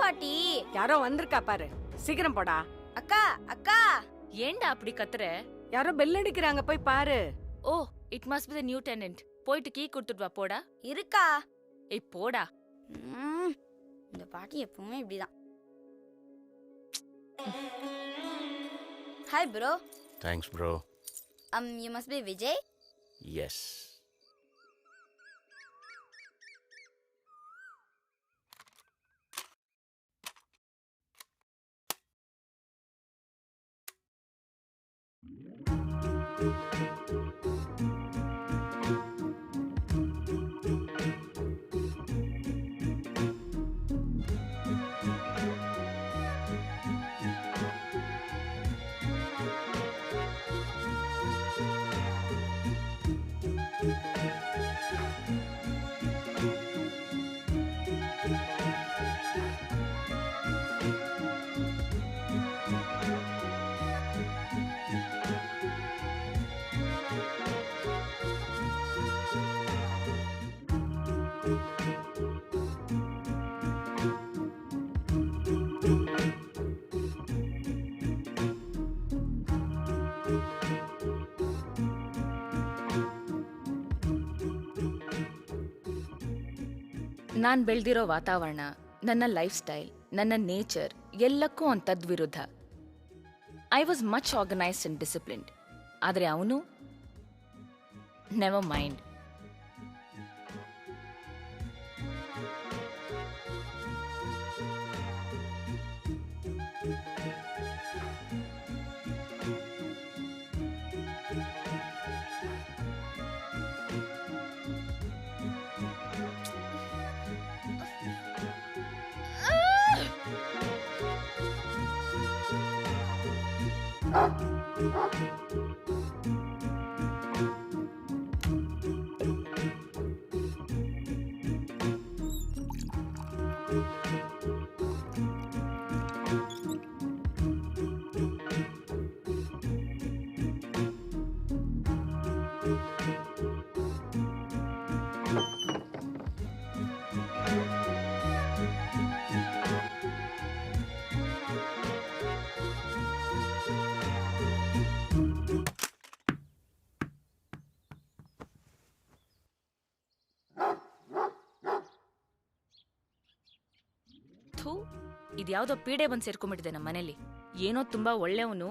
பாட்டி. யாரோ வந்திருக்கா பாரு, சீக்கிரம் போடா. அக்கா அக்கா. ஏண்டா அப்படி கத்துற? யாரோ பெல் அடிக்கிறாங்க, போய் பாரு. Oh, it must be the new tenant. போயிட்டு கீ கொடுத்துட்டு வா. போடா. இருக்கா? ஏய் போடா. இந்த பாட்டி எப்பவுமே இப்படிதான். Hi bro. Thanks bro. You must be Vijay. Yes. ನಾನ್ ಬೆಳ್ದಿರೋ ವಾತಾವರಣ, ನನ್ನ ಲೈಫ್ ಸ್ಟೈಲ್, ನನ್ನ ನೇಚರ್ ಎಲ್ಲಕ್ಕೂ ಅವ್ನು ತದ್ವಿರುದ್ಧ. I was much organised and disciplined. ಆದರೆ ಅವನು ನೆವರ್ ಮೈಂಡ್. ಇದ್ಯಾವುದೋ ಪೀಡೆ ಬಂದು ಸೇರ್ಕೊಂಡ್ಬಿಟ್ಟಿದೆ ನಮ್ಮ ಮನೇಲಿ. ಏನೋ ತುಂಬಾ ಒಳ್ಳೆಯವನು,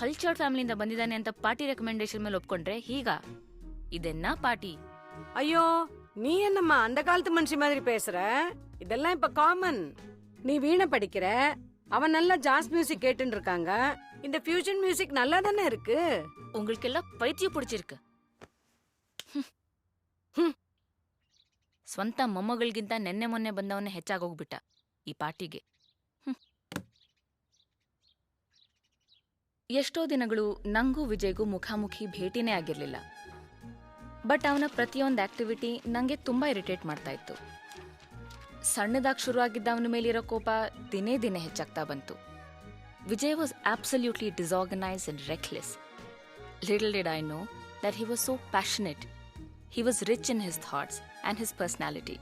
ಕಲ್ಚರ್ಡ್ ಫ್ಯಾಮಿಲಿಯಿಂದ ಬಂದಿದ್ದಾನೆ ಅಂತ ಪಾರ್ಟಿ ರೆಕಮೆಂಡೇಶನ್ ಮೇಲೆ ಒಪ್ಕೊಂಡ್ರೆ ಹೀಗ? ಇದೆನ್ನ ಪಾರ್ಟಿ? ஐயோ, நீ என்னம்மா அந்த காலத்து மனுஷி மாதிரி பேசுற? இதெல்லாம் இப்ப காமன். நீ வீணை படிக்கிற, அவன் நல்லா ஜாஸ் மியூசிக் கேட்டுன்னு இருக்காங்க. இந்த ஃபியூஷன் மியூசிக் நல்லா தானே இருக்கு. உங்களுக்கெல்லாம் பைத்தியம் பிடிச்சிருக்கு. ಸ್ವಂತ ಮೊಮ್ಮಗಳಿಗಿಂತ ನೆನ್ನೆ ಮೊನ್ನೆ ಬಂದವನ್ನೇ ಹೆಚ್ಚಾಗೋಗ್ಬಿಟ್ಟ ಈ ಪಾರ್ಟಿಗೆ. ಎಷ್ಟೋ ದಿನಗಳು ನಂಗೂ ವಿಜಯ್ಗೂ ಮುಖಾಮುಖಿ ಭೇಟಿನೇ ಆಗಿರ್ಲಿಲ್ಲ. ಬಟ್ ಅವನ ಪ್ರತಿಯೊಂದು ಆಕ್ಟಿವಿಟಿ ನಂಗೆ ತುಂಬಾ ಇರಿಟೇಟ್ ಮಾಡ್ತಾ ಇತ್ತು. ಸಣ್ಣದಾಗಿ ಶುರುವಾಗಿದ್ದ ಅವನ ಮೇಲಿರೋ ಕೋಪ ದಿನೇ ದಿನೇ ಹೆಚ್ಚಾಗ್ತಾ ಬಂತು. Vijay was absolutely disorganised and reckless. Little did I know that he was so passionate. He was rich in his thoughts and his personality.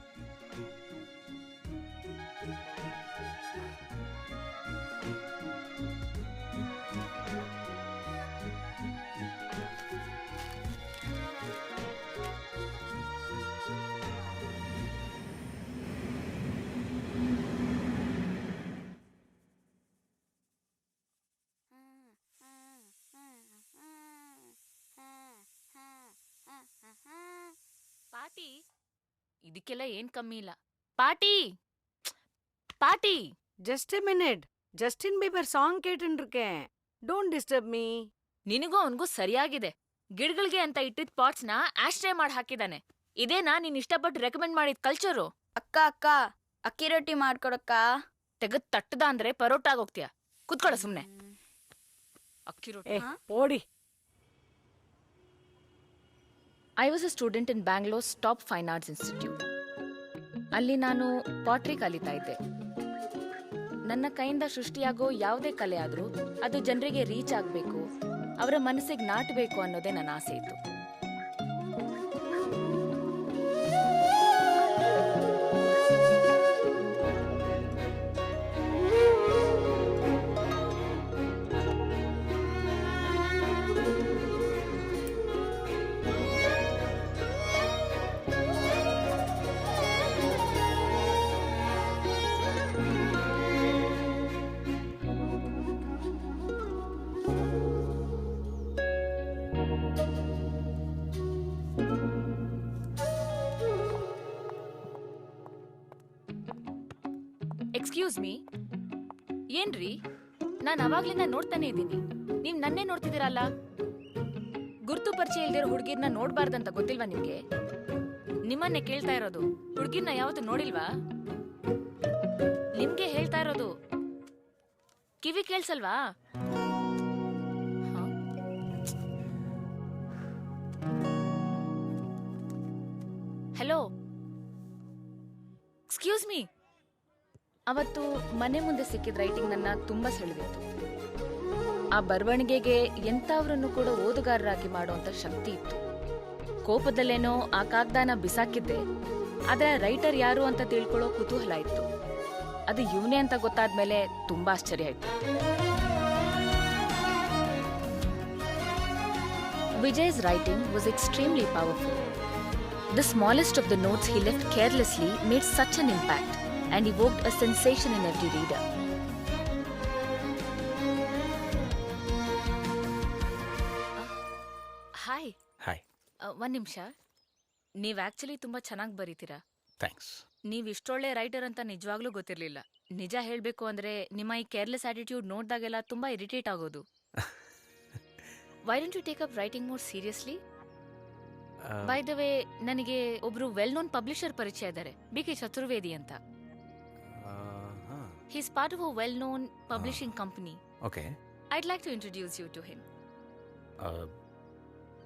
ಪಾಟಿ, ಇದಕ್ಕೆಲ್ಲ ಏನ್ ಕಮ್ಮಿ ಇಲ್ಲ. ಪಾಟಿ ಪಾಟಿ, just a minute. Justin Bieber song கேட்டுன்னு இருக்கேன். Don't disturb me. ನಿನಗೂ ಅವನಿಗೂ ಸರಿಯಾಗಿದೆ. ಗಿಡಗಳಿಗೆ ಅಂತ ಇಟ್ಟಿದ್ ಪಾಟ್ಸ್ ನ ಆಶ್ರಯ ಮಾಡಿ ಹಾಕಿದಾನೆ. ಇದೇನಾ ನೀನ್ ಇಷ್ಟಪಟ್ಟು ರೆಕಮೆಂಡ್ ಮಾಡಿದ ಕಲ್ಚರು? ಅಕ್ಕ ಅಕ್ಕ, ಅಕ್ಕಿ ರೊಟ್ಟಿ ಮಾಡ್ಕೊಡಕ್ಕ. ತೆಗದ್ ತಟ್ಟದ ಅಂದ್ರೆ ಪರೋಟ ಆಗೋಗ್ತೀಯ. ಕುತ್ಕೊಳ ಸುಮ್ನೆ. ಅಕ್ಕಿ ರೊಟ್ಟಿ போடி. I was a student in Bangalore's top fine arts institute. ಅಲ್ಲಿ ನಾನು ಪಾಟ್ರಿ ಕಲಿತಾ ಇದ್ದೆ. ನನ್ನ ಕೈಯಿಂದ ಸೃಷ್ಟಿಯಾಗೋ ಯಾವುದೇ ಕಲೆ ಆದ್ರೂ ಅದು ಜನರಿಗೆ ರೀಚ್ ಆಗಬೇಕು, ಅವರ ಮನಸ್ಸಿಗೆ ನಾಟಬೇಕು ಅನ್ನೋದೇ ನನ್ನ ಆಸೆ ಇತ್ತು. ಎಕ್ಸ್ಕ್ಯೂಸ್ ಮೀ, ಏನ್ರಿ? ನಾನು ಅವಾಗ್ಲಿಂದ ನೋಡ್ತಾನೆ ಇದ್ದೀನಿ. ನೀವ್ ನನ್ನೇ ನೋಡ್ತಿದ್ದೀರಲ್ಲ. ಗುರ್ತು ಪರಿಚಯ ಇಲ್ದಿರೋ ಹುಡುಗಿರ್ನ ನೋಡ್ಬಾರ್ದಂತ ಗೊತ್ತಿಲ್ವಾ ನಿಮ್ಗೆ? ನಿಮ್ಮನ್ನೇ ಕೇಳ್ತಾ ಇರೋದು. ಹುಡುಗಿರ್ನ ಯಾವತ್ತೂ ನೋಡಿಲ್ವಾ? ನಿಮ್ಗೆ ಹೇಳ್ತಾ ಇರೋದು. ಕಿವಿ ಕೇಳ್ಸಲ್ವಾ? Hello, excuse me. ಅವತ್ತು ಮನೆ ಮುಂದೆ ಸಿಕ್ಕಿದ ರೈಟಿಂಗ್ ನನ್ನ ತುಂಬಾ ಸೆಳೆದಿತ್ತು. ಆ ಬರವಣಿಗೆಗೆ ಎಂಥವ್ರನ್ನು ಕೂಡ ಓದುಗಾರರಾಗಿ ಮಾಡುವಂತ ಶಕ್ತಿ ಇತ್ತು. ಕೋಪದಲ್ಲೇನೋ ಆ ಕಾಗ್ದಾನ ಬಿಸಾಕಿದ್ದೆ, ಆದ್ರೆ ರೈಟರ್ ಯಾರು ಅಂತ ತಿಳ್ಕೊಳ್ಳೋ ಕುತೂಹಲ ಇತ್ತು. ಅದು ಇವನೇ ಅಂತ ಗೊತ್ತಾದ್ಮೇಲೆ ತುಂಬಾ ಆಶ್ಚರ್ಯ ಆಯ್ತು. Vijay's writing was extremely powerful. The smallest of the notes he left carelessly made such an impact and evoked a sensation in every reader. Hi. Hi. ಒಂದ್ ನಿಮಿಷ. ನೀವ್ ಆಕ್ಚುಲಿ ತುಂಬಾ ಚೆನ್ನಾಗಿ ಬರೀತೀರಾ. ಥ್ಯಾಂಕ್ಸ್. ನೀವ್ ಇಷ್ಟೊಳ್ಳೆ ರೈಟರ್ ಅಂತ ನಿಜವಾಗ್ಲೂ ಗೊತ್ತಿರ್ಲಿಲ್ಲ. ನಿಜ ಹೇಳ್ಬೇಕು ಅಂದ್ರೆ ನಿಮ್ಮ ಈ ಕೇರ್ಲೆಸ್ ಆಟಿಟ್ಯೂಡ್ ನೋಡ್ದಾಗೆಲ್ಲ ತುಂಬಾ ಇರಿಟೇಟ್ ಆಗೋದು. Why don't you take up writing more seriously? By the way, ನನಗೆ ಒಬ್ರು ವೆಲ್ ನೋನ್ ಪಬ್ಲಿಷರ್ ಪರಿಚಯ ಇದ್ದಾರೆ, ಬಿ.ಕೆ. ಚತುರ್ವೇದಿ ಅಂತ. He is part of a well-known publishing company. Okay. I'd like to introduce you to him.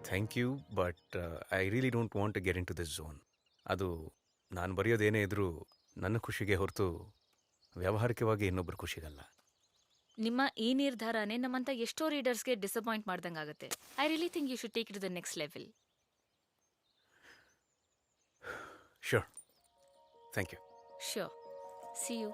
Thank you, but I really don't want to get into this zone. ಅದು ನಾನು ಬರೆಯೋದೇನೇ ಇದ್ರೂ ನನ್ನ ಖುಷಿಗೆ ಹೊರತು ವ್ಯಾವಹಾರಿಕವಾಗಿ ಇನ್ನೊಬ್ಬರ ಖುಷಿಗಲ್ಲ. ನಿಮ್ಮ ಈ ನಿರ್ಧಾರನೇ ನಮ್ಮಂತ ಎಷ್ಟೋ ರೀಡರ್ಸ್ಗೆ ಡಿಸಪಾಯಿಂಟ್ ಮಾಡ್ದಂಗಾಗತ್ತೆ. I really think you should take it to the next level. Sure. Thank you. Sure. See you.